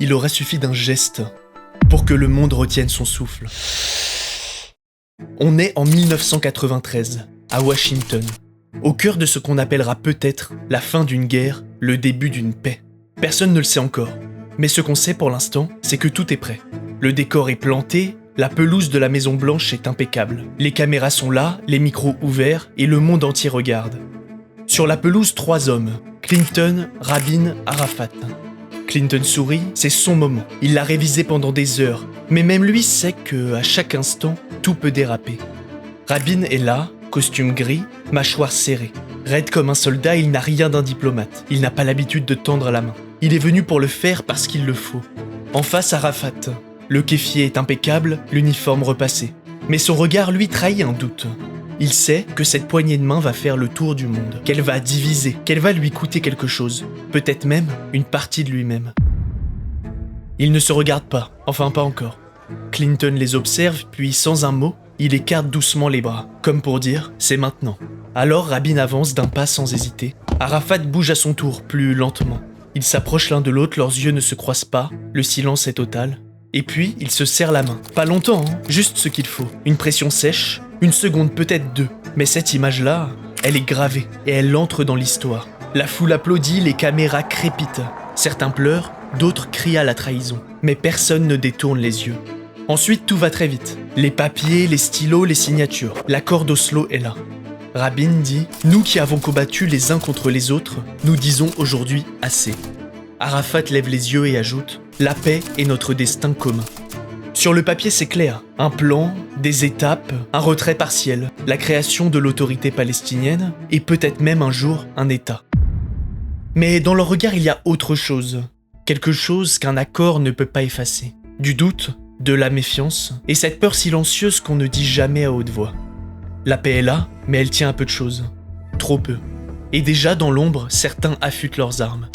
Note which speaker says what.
Speaker 1: Il aura suffi d'un geste pour que le monde retienne son souffle. On est en 1993, à Washington, au cœur de ce qu'on appellera peut-être la fin d'une guerre, le début d'une paix. Personne ne le sait encore, mais ce qu'on sait pour l'instant, c'est que tout est prêt. Le décor est planté, la pelouse de la Maison Blanche est impeccable. Les caméras sont là, les micros ouverts, et le monde entier regarde. Sur la pelouse, 3 hommes, Clinton, Rabin, Arafat. Clinton sourit, c'est son moment. Il l'a révisé pendant des heures, mais même lui sait qu'à chaque instant, tout peut déraper. Rabin est là, costume gris, mâchoire serrée. Raide comme un soldat, il n'a rien d'un diplomate. Il n'a pas l'habitude de tendre la main. Il est venu pour le faire parce qu'il le faut. En face, Arafat. Le kéfier est impeccable, l'uniforme repassé. Mais son regard lui trahit un doute. Il sait que cette poignée de main va faire le tour du monde, qu'elle va diviser, qu'elle va lui coûter quelque chose, peut-être même une partie de lui-même. Ils ne se regardent pas, enfin pas encore. Clinton les observe, puis sans un mot, il écarte doucement les bras, comme pour dire « c'est maintenant ». Alors Rabin avance d'un pas sans hésiter. Arafat bouge à son tour, plus lentement. Ils s'approchent l'un de l'autre, leurs yeux ne se croisent pas, le silence est total. Et puis, ils se serrent la main. Pas longtemps, hein, juste ce qu'il faut. Une pression sèche, une seconde, peut-être 2. Mais cette image-là, elle est gravée, et elle entre dans l'histoire. La foule applaudit, les caméras crépitent. Certains pleurent, d'autres crient à la trahison. Mais personne ne détourne les yeux. Ensuite, tout va très vite. Les papiers, les stylos, les signatures. L'accord d'Oslo est là. Rabin dit « Nous qui avons combattu les uns contre les autres, nous disons aujourd'hui assez ». Arafat lève les yeux et ajoute « La paix est notre destin commun ». Sur le papier, c'est clair. Un plan, des étapes, un retrait partiel, la création de l'autorité palestinienne et peut-être même un jour un État. Mais dans leur regard, il y a autre chose. Quelque chose qu'un accord ne peut pas effacer. Du doute, de la méfiance et cette peur silencieuse qu'on ne dit jamais à haute voix. La paix est là, mais elle tient à peu de choses. Trop peu. Et déjà, dans l'ombre, certains affûtent leurs armes.